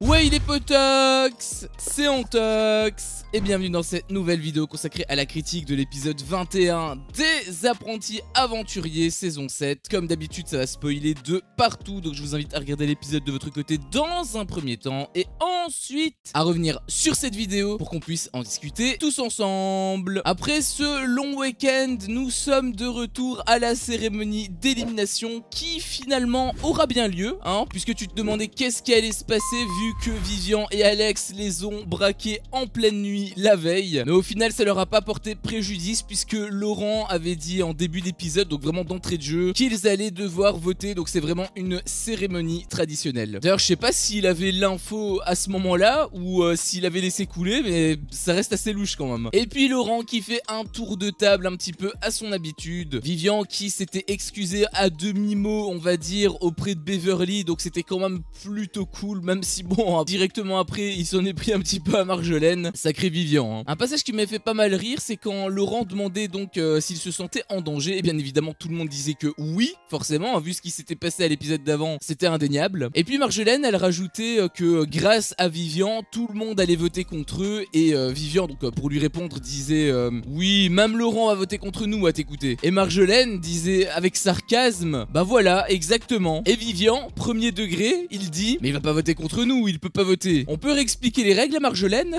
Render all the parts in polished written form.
Ouais, il est potox, c'est Antox, et bienvenue dans cette nouvelle vidéo consacrée à la critique de l'épisode 21 des Apprentis Aventuriers saison 7. Comme d'habitude, ça va spoiler de partout, donc je vous invite à regarder l'épisode de votre côté dans un premier temps, et ensuite à revenir sur cette vidéo pour qu'on puisse en discuter tous ensemble. Après ce long week-end, nous sommes de retour à la cérémonie d'élimination qui finalement aura bien lieu, puisque tu te demandais qu'est-ce qui allait se passer vu que Vivian et Alex les ont braqués en pleine nuit la veille. Mais au final ça leur a pas porté préjudice puisque Laurent avait dit en début d'épisode, donc vraiment d'entrée de jeu, qu'ils allaient devoir voter. Donc c'est vraiment une cérémonie traditionnelle. D'ailleurs je sais pas s'il avait l'info à ce moment là ou s'il avait laissé couler, mais ça reste assez louche quand même. Et puis Laurent qui fait un tour de table un petit peu à son habitude. Vivian qui s'était excusé à demi-mot on va dire auprès de Beverly, donc c'était quand même plutôt cool, même si bon directement après il s'en est pris un petit peu à Marjolaine. Sacré Vivian. Un passage qui m'a fait pas mal rire, c'est quand Laurent demandait donc s'il se sentait en danger, et bien évidemment tout le monde disait que oui, forcément, vu ce qui s'était passé à l'épisode d'avant, c'était indéniable. Et puis Marjolaine elle rajoutait que grâce à Vivian tout le monde allait voter contre eux, et Vivian donc pour lui répondre disait oui, même Laurent va voter contre nous à t'écouter. Et Marjolaine disait avec sarcasme bah voilà exactement. Et Vivian premier degré il dit mais il va pas voter contre nous, il peut pas voter. On peut réexpliquer les règles à Marjolaine?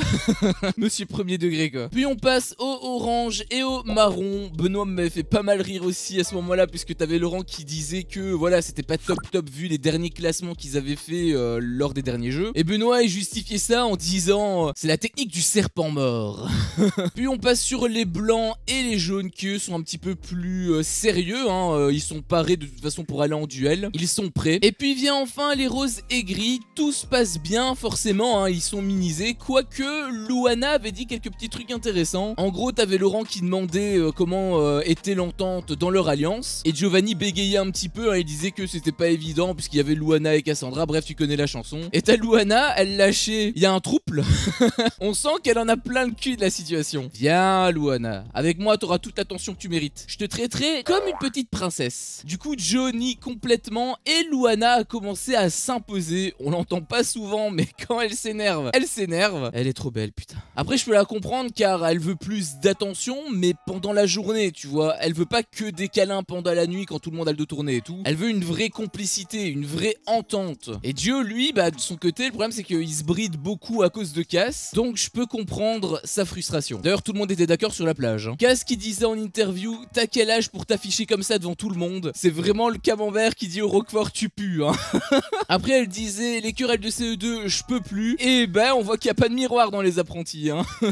Monsieur premier degré quoi. Puis on passe au orange et au marron. Benoît m'avait fait pas mal rire aussi à ce moment là, puisque t'avais Laurent qui disait que voilà c'était pas top vu les derniers classements qu'ils avaient fait lors des derniers jeux. Et Benoît a justifié ça en disant c'est la technique du serpent mort. Puis on passe sur les blancs et les jaunes qui eux sont un petit peu plus sérieux, ils sont parés de toute façon pour aller en duel. Ils sont prêts. Et puis vient enfin les roses et gris. Tout se passe bien forcément, ils sont minisés. Quoique Luana avait dit quelques petits trucs intéressants. En gros t'avais Laurent qui demandait comment était l'entente dans leur alliance. Et Giovanni bégayait un petit peu, il disait que c'était pas évident puisqu'il y avait Luana et Cassandra. Bref tu connais la chanson. Et t'as Luana, elle lâchait, il y a un trouble. On sent qu'elle en a plein le cul de la situation. Viens Luana, avec moi t'auras toute l'attention que tu mérites. Je te traiterai comme une petite princesse. Du coup Johnny complètement et Luana a commencé à s'imposer. On l'entend pas souvent mais quand elle s'énerve, elle s'énerve. Elle est trop belle putain. Après je peux la comprendre car elle veut plus d'attention mais pendant la journée tu vois. Elle veut pas que des câlins pendant la nuit quand tout le monde a le dos tourné et tout. Elle veut une vraie complicité, une vraie entente. Et Dio lui bah de son côté le problème c'est qu'il se bride beaucoup à cause de Cass. Donc je peux comprendre sa frustration. D'ailleurs tout le monde était d'accord sur la plage. Cass qui disait en interview t'as quel âge pour t'afficher comme ça devant tout le monde. C'est vraiment le camembert qui dit au Roquefort tu pues Après elle disait les querelles de CE2 je peux plus. Et ben on voit qu'il n'y a pas de miroir dans les apprentis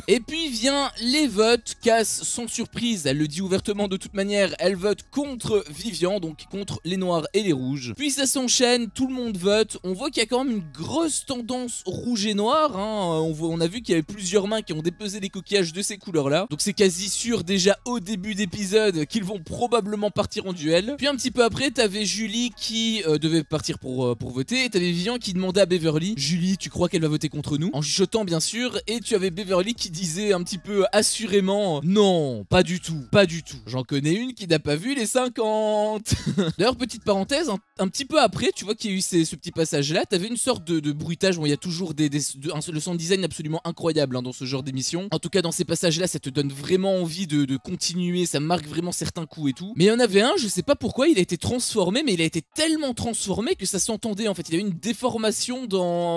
Et puis vient les votes. Cass sans surprise elle le dit ouvertement de toute manière, elle vote contre Vivian, donc contre les noirs et les rouges. Puis ça s'enchaîne, tout le monde vote. On voit qu'il y a quand même une grosse tendance rouge et noir on a vu qu'il y avait plusieurs mains qui ont dépesé les coquillages de ces couleurs là. Donc c'est quasi sûr déjà au début d'épisode qu'ils vont probablement partir en duel. Puis un petit peu après t'avais Julie qui devait partir pour voter. Et t'avais Vivian qui demandait à Beverly Julie tu crois qu'elle va voter contre nous, en chuchotant bien sûr. Et tu avais Beverly qui disait un petit peu assurément non pas du tout, pas du tout. J'en connais une qui n'a pas vu les 50. D'ailleurs petite parenthèse, un petit peu après tu vois qu'il y a eu ce petit passage là. T'avais une sorte de bruitage. Bon il y a toujours le sound design absolument incroyable dans ce genre d'émission. En tout cas dans ces passages là ça te donne vraiment envie de continuer. Ça marque vraiment certains coups et tout. Mais il y en avait un, je sais pas pourquoi il a été transformé, mais il a été tellement transformé que ça s'entendait en fait. Il y a eu une déformation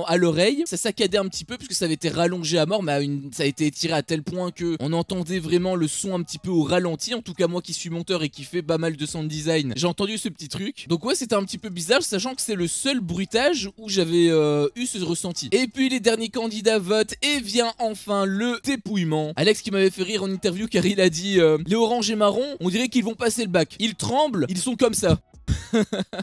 à l'oreille. Ça saccadait un petit peu parce que ça avait été rallongé à mort, mais ça a été étiré à tel point que on entendait vraiment le son un petit peu au ralenti. En tout cas moi qui suis monteur et qui fait pas mal de sound design, j'ai entendu ce petit truc. Donc ouais c'était un petit peu bizarre, sachant que c'est le seul bruitage où j'avais eu ce ressenti. Et puis les derniers candidats votent et vient enfin le dépouillement. Alex qui m'avait fait rire en interview car il a dit les oranges et marrons on dirait qu'ils vont passer le bac. Ils tremblent, ils sont comme ça.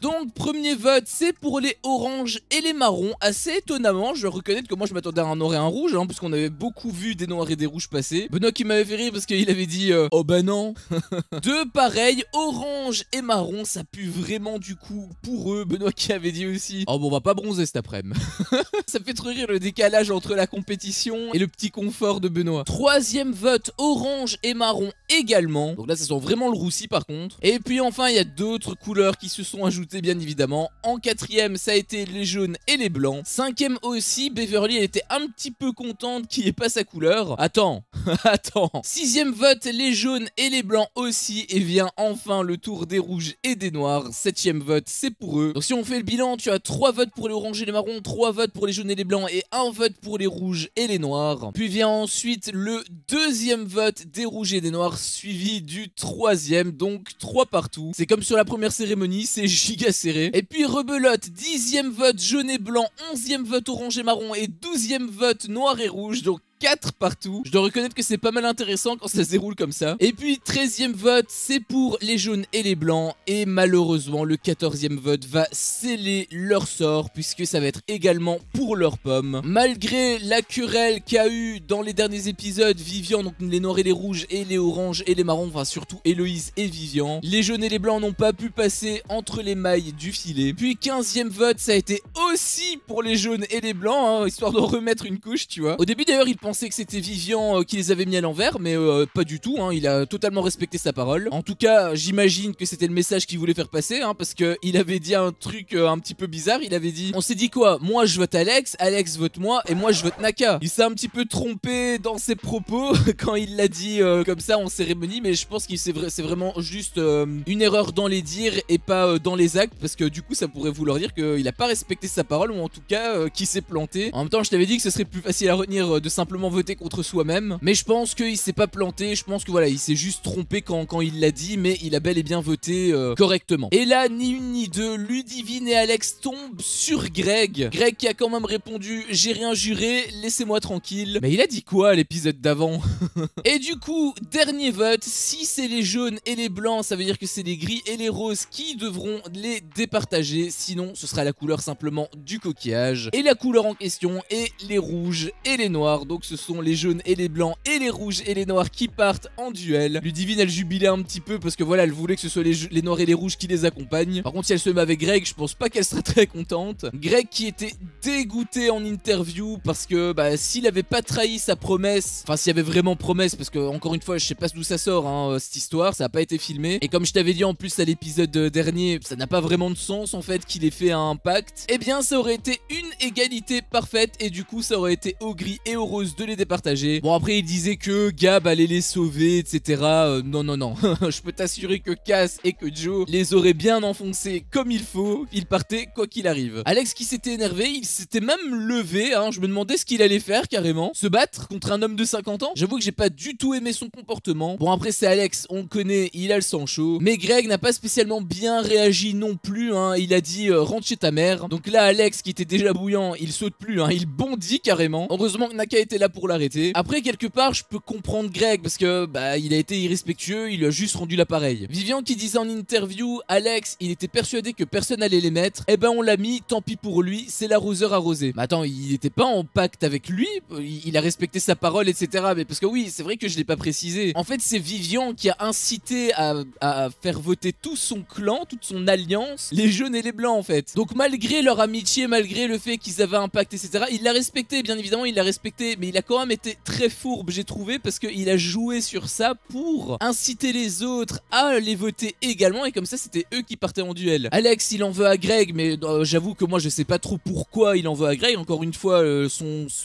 Donc premier vote c'est pour les oranges et les marrons. Assez étonnamment je dois reconnaître que moi je m'attendais à un noir et un rouge parce qu'on avait beaucoup vu des noirs et des rouges passer. Benoît qui m'avait fait rire parce qu'il avait dit oh bah non. Deux pareils, orange et marron, ça pue vraiment du coup pour eux. Benoît qui avait dit aussi oh bon on va pas bronzer cet après-midi. Ça me fait trop rire le décalage entre la compétition et le petit confort de Benoît. Troisième vote orange et marron également. Donc là ça sent vraiment le roussi par contre. Et puis enfin il y a d'autres couleurs couleurs qui se sont ajoutées bien évidemment. En 4ème, ça a été les jaunes et les blancs. 5ème aussi, Beverly elle était un petit peu contente qu'il n'y ait pas sa couleur. Attends, attends. 6ème vote, les jaunes et les blancs aussi. Et vient enfin le tour des rouges et des noirs. 7ème vote, c'est pour eux. Donc si on fait le bilan, tu as 3 votes pour les oranges et les marrons, 3 votes pour les jaunes et les blancs et 1 vote pour les rouges et les noirs. Puis vient ensuite le 2ème vote des rouges et des noirs, suivi du 3ème, donc 3 partout. C'est comme sur la première cérémonie, c'est giga serré. Et puis rebelote, 10ème vote jaune et blanc, 11ème vote orange et marron et 12ème vote noir et rouge, donc 4 partout. Je dois reconnaître que c'est pas mal intéressant quand ça se déroule comme ça. Et puis 13ème vote, c'est pour les jaunes et les blancs. Et malheureusement, le 14ème vote va sceller leur sort, puisque ça va être également pour leurs pommes. Malgré la querelle qu'a eu dans les derniers épisodes Vivian, donc les noirs et les rouges et les oranges et les marrons, enfin surtout Héloïse et Vivian, les jaunes et les blancs n'ont pas pu passer entre les mailles du filet. Puis 15ème vote, ça a été aussi pour les jaunes et les blancs, hein, histoire de remettre une couche, tu vois. Au début d'ailleurs, il pensait que c'était Vivian qui les avait mis à l'envers, mais pas du tout, hein, il a totalement respecté sa parole. En tout cas, j'imagine que c'était le message qu'il voulait faire passer, hein, parce qu'il avait dit un truc un petit peu bizarre. Il avait dit, on s'est dit quoi, moi je vote Alex, Alex vote moi, et moi je vote Naka. Il s'est un petit peu trompé dans ses propos quand il l'a dit comme ça en cérémonie, mais je pense que c'est vraiment juste une erreur dans les dires et pas dans les actes, parce que du coup ça pourrait vouloir dire qu'il a pas respecté sa parole, ou en tout cas qu'il s'est planté. En même temps, je t'avais dit que ce serait plus facile à retenir de simplement voter contre soi-même, mais je pense qu'il s'est pas planté. Je pense que voilà, il s'est juste trompé quand il l'a dit, mais il a bel et bien voté correctement. Et là, ni une ni deux, Ludivine et Alex tombent sur Greg. Greg qui a quand même répondu, j'ai rien juré, laissez-moi tranquille. Mais il a dit quoi à l'épisode d'avant? Et du coup, dernier vote, si c'est les jaunes et les blancs, ça veut dire que c'est les gris et les roses qui devront les départager, sinon ce sera la couleur simplement du coquillage. Et la couleur en question est les rouges et les noirs, donc ce sont les jaunes et les blancs et les rouges et les noirs qui partent en duel. Ludivine elle jubilait un petit peu parce que voilà, elle voulait que ce soit les noirs et les rouges qui les accompagnent. Par contre, si elle se met avec Greg, je pense pas qu'elle sera très contente. Greg qui était dégoûté en interview parce que bah, s'il avait pas trahi sa promesse, enfin s'il y avait vraiment promesse, parce que encore une fois je sais pas d'où ça sort hein, cette histoire, ça a pas été filmé, et comme je t'avais dit en plus à l'épisode dernier, ça n'a pas vraiment de sens en fait qu'il ait fait un pacte, et bien ça aurait été une égalité parfaite, et du coup ça aurait été au gris et au rose de les départager. Bon, après il disait que Gab allait les sauver, etc. Non non non, je peux t'assurer que Cass et que Joe les auraient bien enfoncés comme il faut, ils partaient quoi qu'il arrive. Alex qui s'était énervé, il s'était même levé, hein, je me demandais ce qu'il allait faire carrément, se battre contre un homme de 50 ans. J'avoue que j'ai pas du tout aimé son comportement. Bon, après c'est Alex, on le connaît, il a le sang chaud, mais Greg n'a pas spécialement bien réagi non plus, hein. Il a dit rentre chez ta mère. Donc là Alex qui était déjà bouillant, il saute plus, hein, il bondit carrément. Heureusement que Naka était là pour l'arrêter. Après quelque part je peux comprendre Greg parce que bah il a été irrespectueux, il lui a juste rendu l'appareil. Vivian qui disait en interview, Alex il était persuadé que personne allait les mettre, et ben on l'a mis, tant pis pour lui, c'est l'arroseur arrosé. Mais attends, il était pas en pacte avec lui, il a respecté sa parole, etc. Mais parce que oui, c'est vrai que je l'ai pas précisé. En fait c'est Vivian qui a incité à faire voter tout son clan, toute son alliance, les jaunes et les blancs en fait. Donc malgré leur amitié, malgré le fait qu'ils avaient un pacte, etc., il l'a respecté, bien évidemment il l'a respecté, mais il a quand même été très fourbe, j'ai trouvé, parce qu'il a joué sur ça pour inciter les autres à les voter également, et comme ça c'était eux qui partaient en duel. Alex il en veut à Greg, mais j'avoue que moi je sais pas trop pourquoi il en veut à Greg. Encore une fois,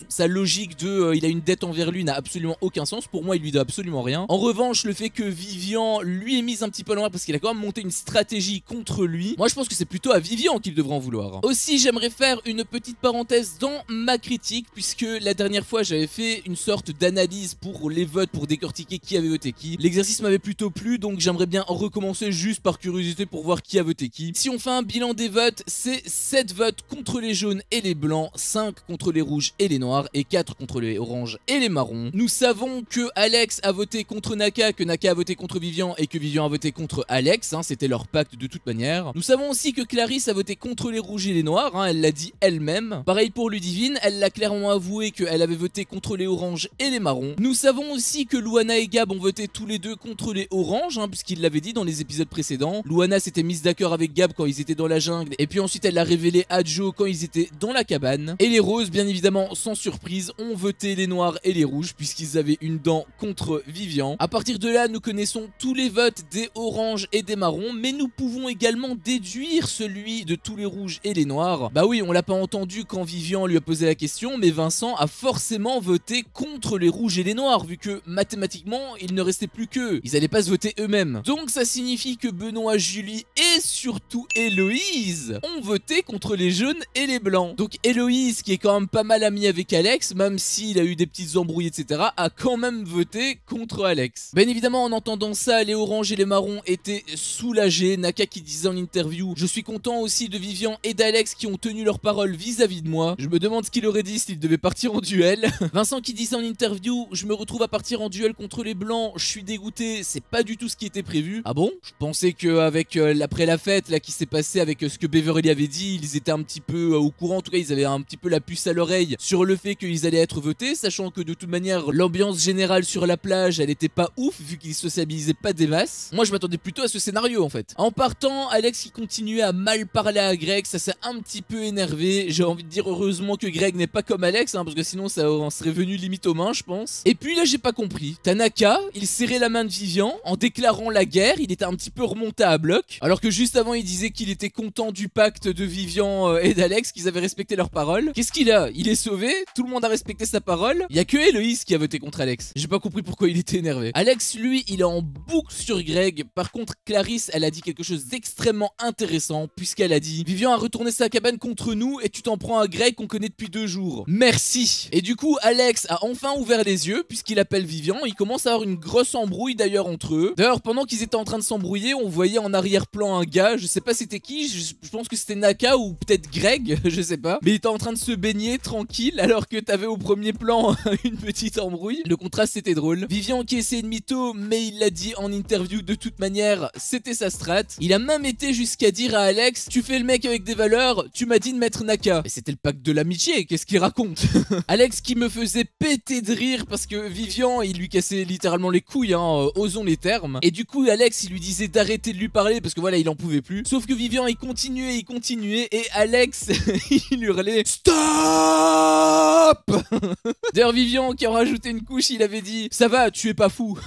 sa logique de il a une dette envers lui n'a absolument aucun sens. Pour moi il lui doit absolument rien. En revanche, le fait que Vivian lui ait mis un petit peu loin parce qu'il a quand même monté une stratégie contre lui, moi je pense que c'est plutôt à Vivian qu'il devrait en vouloir. Aussi j'aimerais faire une petite parenthèse dans ma critique, puisque la dernière fois j'avais fait une sorte d'analyse pour les votes, pour décortiquer qui avait voté qui. L'exercice m'avait plutôt plu, donc j'aimerais bien recommencer juste par curiosité pour voir qui a voté qui. Si on fait un bilan des votes, c'est 7 votes contre les jaunes et les blancs, 5 contre les rouges et les noirs, et 4 contre les oranges et les marrons. Nous savons que Alex a voté contre Naka, que Naka a voté contre Vivian, et que Vivian a voté contre Alex, hein, c'était leur pacte de toute manière. Nous savons aussi que Clarisse a voté contre les rouges et les noirs, hein, elle l'a dit elle-même. Pareil pour Ludivine, elle l'a clairement avoué qu'elle avait voté contre les oranges et les marrons. Nous savons aussi que Luana et Gab ont voté tous les deux contre les oranges, hein, puisqu'ils l'avaient dit dans les épisodes précédents. Luana s'était mise d'accord avec Gab quand ils étaient dans la jungle, et puis ensuite elle l'a révélé à Joe quand ils étaient dans la cabane. Et les roses, bien évidemment, sans surprise, ont voté les noirs et les rouges, puisqu'ils avaient une dent contre Vivian. À partir de là, nous connaissons tous les votes des oranges et des marrons, mais nous pouvons également déduire celui de tous les rouges et les noirs. Bah oui, on l'a pas entendu quand Vivian lui a posé la question, mais Vincent a forcément voté contre les rouges et les noirs, vu que mathématiquement, il ne restait plus qu'eux. Ils allaient pas se voter eux-mêmes. Donc ça signifie que Benoît, Julie et surtout Héloïse ont voté contre les jaunes et les blancs. Donc Héloïse, qui est quand même pas mal amie avec Alex, même s'il a eu des petites embrouilles, etc., a quand même voté contre Alex. Bien évidemment, en entendant ça, les oranges et les marrons étaient soulagés. Naka qui disait en interview: je suis content aussi de Vivian et d'Alex qui ont tenu leur parole vis-à-vis de moi. Je me demande ce qu'il aurait dit s'il devait partir en duel. Vincent qui disait en interview: je me retrouve à partir en duel contre les blancs, je suis dégoûté, c'est pas du tout ce qui était prévu. Ah bon? Je pensais qu'avec après la fête là qui s'est passée, avec ce que Beverly avait dit, ils étaient un petit peu au courant, en tout cas ils avaient un petit peu la puce à l'oreille sur le fait qu'ils allaient être votés, sachant que de toute manière l'ambiance générale sur la plage elle était pas ouf vu qu'ils sociabilisaient pas des masses. Moi je m'attendais plutôt à ce scénario en fait. En partant, Alex qui continuait à mal parler à Greg, ça s'est un petit peu énervé. J'ai envie de dire heureusement que Greg n'est pas comme Alex, hein, parce que sinon ça en serait venu limite aux mains je pense. Et puis là j'ai pas compris. Tanaka, il serrait la main de Vivian en déclarant la guerre, il était un petit peu remonté à bloc, alors que juste avant il disait qu'il était content du pacte de Vivian et d'Alex, qu'ils avaient respecté leur parole. Qu'est-ce qu'il a? Il est sauvé, tout le monde a respecté sa parole. Il y a que Héloïse qui a voté contre Alex. J'ai pas compris pourquoi il était énervé. Alex lui il est en boucle sur Greg. Par contre Clarisse elle a dit quelque chose d'extrêmement intéressant, puisqu'elle a dit: Vivian a retourné sa cabane contre nous et tu t'en prends à Greg qu'on connaît depuis 2 jours. Merci. Et du coup Alex a enfin ouvert les yeux puisqu'il appelle Vivian. Il commence à avoir une grosse embrouille d'ailleurs entre eux. D'ailleurs pendant qu'ils étaient en train de s'embrouiller, on voyait en arrière-plan un gars, je sais pas c'était qui, je pense que c'était Naka ou peut-être Greg, je sais pas, mais il était en train de se baigner tranquille alors que t'avais au premier plan une petite embrouille. Le contraste c'était drôle. Vivian qui essayait de mytho, mais il l'a dit en interview de toute manière, c'était sa strat. Il a même été jusqu'à dire à Alex: tu fais le mec avec des valeurs, tu m'as dit de mettre Naka. Et c'était le pacte de l'amitié, qu'est-ce qu'il raconte? Alex qui me faisait péter de rire parce que Vivian il lui cassait littéralement les couilles, hein, osons les termes. Et du coup Alex il lui disait d'arrêter de lui parler parce que voilà il en pouvait plus. Sauf que Vivian il continuait et Alex il hurlait stop. D'ailleurs Vivian qui en rajoutait une couche, il avait dit: ça va, tu es pas fou.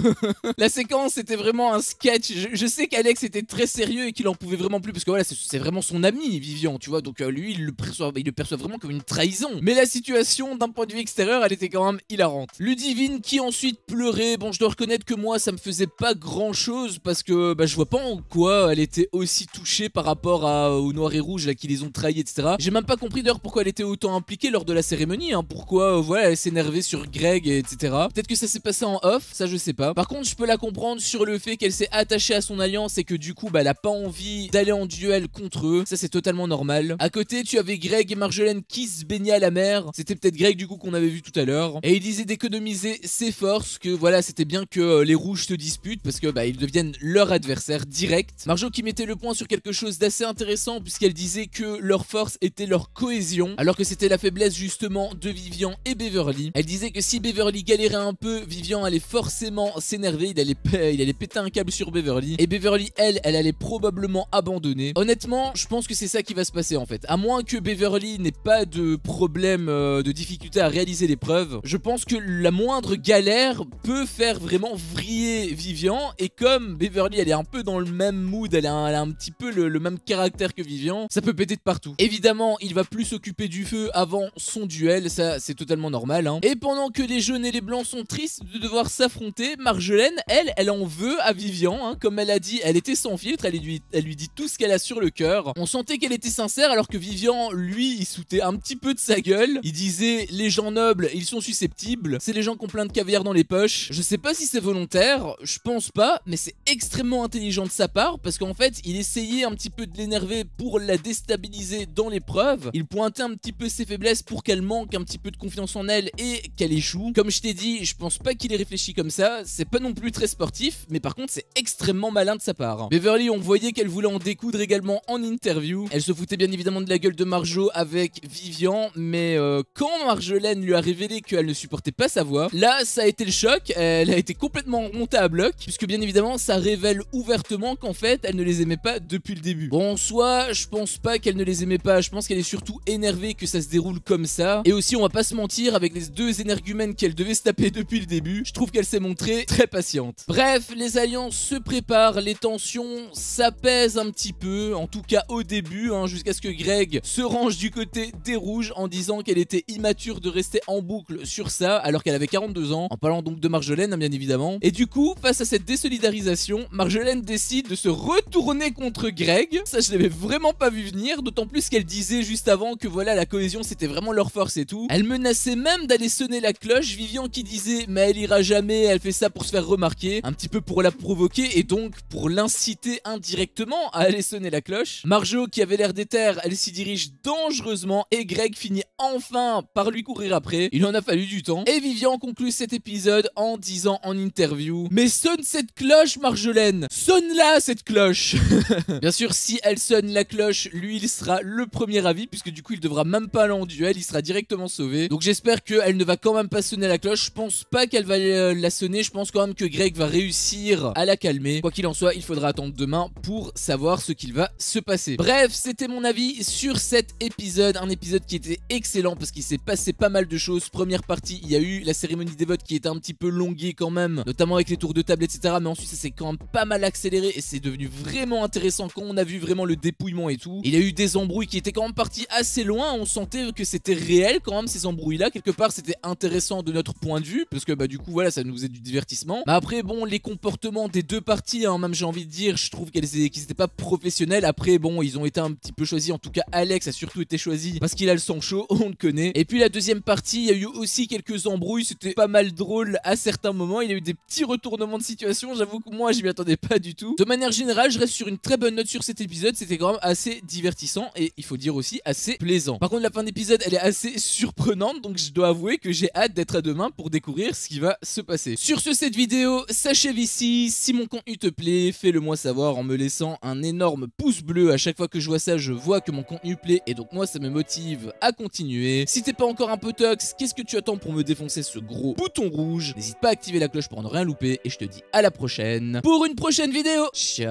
La séquence c'était vraiment un sketch. Je sais qu'Alex était très sérieux et qu'il en pouvait vraiment plus parce que voilà c'est vraiment son ami Vivian, tu vois, donc lui il le perçoit vraiment comme une trahison. Mais la situation d'un point de vue extérieur elle était quand même hilarante. Ludivine qui ensuite pleurait. Bon je dois reconnaître que moi ça me faisait pas grand chose parce que bah, je vois pas en quoi elle était aussi touchée par rapport aux noirs et rouges là qui les ont trahis, etc. J'ai même pas compris d'ailleurs pourquoi elle était autant impliquée lors de la cérémonie, hein. Pourquoi voilà elle s'énervait sur Greg, etc. Peut-être que ça s'est passé en off, ça je sais pas. Par contre je peux la comprendre sur le fait qu'elle s'est attachée à son alliance et que du coup bah elle a pas envie d'aller en duel contre eux. Ça c'est totalement normal. À côté tu avais Greg et Marjolaine qui se baignaient à la mer. C'était peut-être Greg du coup qu'on avait vu tout à l'heure. Et il disait d'économiser ses forces, que voilà c'était bien que les rouges se disputent parce que bah ils deviennent leur adversaire direct. Marjo qui mettait le point sur quelque chose d'assez intéressant puisqu'elle disait que leur force était leur cohésion, alors que c'était la faiblesse justement de Vivian et Beverly. Elle disait que si Beverly galérait un peu, Vivian allait forcément s'énerver, il allait péter un câble sur Beverly, et Beverly elle allait probablement abandonner. Honnêtement je pense que c'est ça qui va se passer en fait, à moins que Beverly n'ait pas de problème de difficulté à réaliser l'épreuve. Je pense que la moindre galère peut faire vraiment vriller Vivian, et comme Beverly elle est un peu dans le même mood, elle a un petit peu le même caractère que Vivian, ça peut péter de partout. Évidemment il va plus s'occuper du feu avant son duel, ça c'est totalement normal, hein. Et pendant que les jaunes et les blancs sont tristes de devoir s'affronter, Marjolaine elle en veut à Vivian, hein. Comme elle a dit, elle était sans filtre, elle lui dit tout ce qu'elle a sur le cœur. On sentait qu'elle était sincère, alors que Vivian lui il sautait un petit peu de sa gueule. Il disait les gens nobles ils sont susceptibles, c'est les gens qui ont plein de caviar dans les poches. Je sais pas si c'est volontaire, je pense pas, mais c'est extrêmement intelligent de sa part parce qu'en fait il essayait un petit peu de l'énerver pour la déstabiliser dans l'épreuve. Il pointait un petit peu ses faiblesses pour qu'elle manque un petit peu de confiance en elle et qu'elle échoue. Comme je t'ai dit, je pense pas qu'il ait réfléchi comme ça, c'est pas non plus très sportif, mais par contre c'est extrêmement malin de sa part. Beverly, on voyait qu'elle voulait en découdre également en interview. Elle se foutait bien évidemment de la gueule de Marjo avec Vivian, mais quand Marjolaine lui a révélé qu'elle ne supportait pas sa voix, là ça a été le choc, elle a été complètement montée à bloc, puisque bien évidemment ça révèle ouvertement qu'en fait elle ne les aimait pas depuis le début. Bon, soit je pense pas qu'elle ne les aimait pas, je pense qu'elle est surtout énervée que ça se déroule comme ça, et aussi on va pas se mentir, avec les deux énergumènes qu'elle devait se taper depuis le début, je trouve qu'elle s'est montrée très patiente. Bref, les alliances se préparent, les tensions s'apaisent un petit peu, en tout cas au début, jusqu'à ce que Greg se range du côté des rouges en disant qu'elle était immature de rester en boucle sur ça alors qu'elle avait 42 ans, en parlant donc de Marjolaine bien évidemment. Et du coup, face à cette désolidarisation, Marjolaine décide de se retourner contre Greg. Ça je l'avais vraiment pas vu venir, d'autant plus qu'elle disait juste avant que voilà, la cohésion c'était vraiment leur force et tout. Elle menaçait même d'aller sonner la cloche, Vivian qui disait mais elle ira jamais, elle fait ça pour se faire remarquer, un petit peu pour la provoquer et donc pour l'inciter indirectement à aller sonner la cloche. Marjo qui avait l'air déter, elle s'y dirige dangereusement et Greg finit enfin par lui courir après. Il en a fallu du temps. Et Vivian conclut cet épisode en disant en interview: mais sonne cette cloche Marjolaine, sonne-la cette cloche. Bien sûr, si elle sonne la cloche, lui il sera le premier avis puisque du coup il devra même pas aller en duel, il sera directement sauvé. Donc j'espère qu'elle ne va quand même pas sonner la cloche. Je pense pas qu'elle va la sonner, je pense quand même que Greg va réussir à la calmer. Quoi qu'il en soit, il faudra attendre demain pour savoir ce qu'il va se passer. Bref, c'était mon avis sur cet épisode, un épisode qui était excellent parce qu'il s'est passé pas mal de choses. Première partie, il y a eu la cérémonie des votes qui était un petit peu longuée quand même, notamment avec les tours de table etc, mais ensuite ça s'est quand même pas mal accéléré et c'est devenu vraiment intéressant quand on a vu vraiment le dépouillement et tout. Il y a eu des embrouilles qui étaient quand même parties assez loin, on sentait que c'était réel quand même ces embrouilles là, quelque part c'était intéressant de notre point de vue parce que bah du coup voilà, ça nous faisait du divertissement. Mais après bon, les comportements des deux parties, même j'ai envie de dire, je trouve qu'ils étaient pas professionnels. Après bon, ils ont été un petit peu choisis, en tout cas Alex a surtout été choisi parce qu'il a le sang chaud, on le connaît. Et puis la deuxième partie, il y a eu aussi quelques embrouilles, c'était pas mal drôle à certains moments, il y a eu des petits retournements de situation, j'avoue que moi je m'y attendais pas du tout. De manière générale, je reste sur une très bonne note sur cet épisode, c'était quand même assez divertissant et il faut dire aussi assez plaisant. Par contre la fin d'épisode elle est assez surprenante, donc je dois avouer que j'ai hâte d'être à demain pour découvrir ce qui va se passer. Sur ce, cette vidéo s'achève ici. Si mon contenu te plaît, fais-le moi savoir en me laissant un énorme pouce bleu. À chaque fois que je vois ça, je vois que mon contenu plaît et donc moi ça me motive à continuer. Si t'es pas encore un peu tox, qu'est-ce que tu attends pour me défoncer ce gros bouton rouge? N'hésite pas à activer la cloche pour ne rien louper et je te dis à la prochaine pour une prochaine vidéo. Ciao.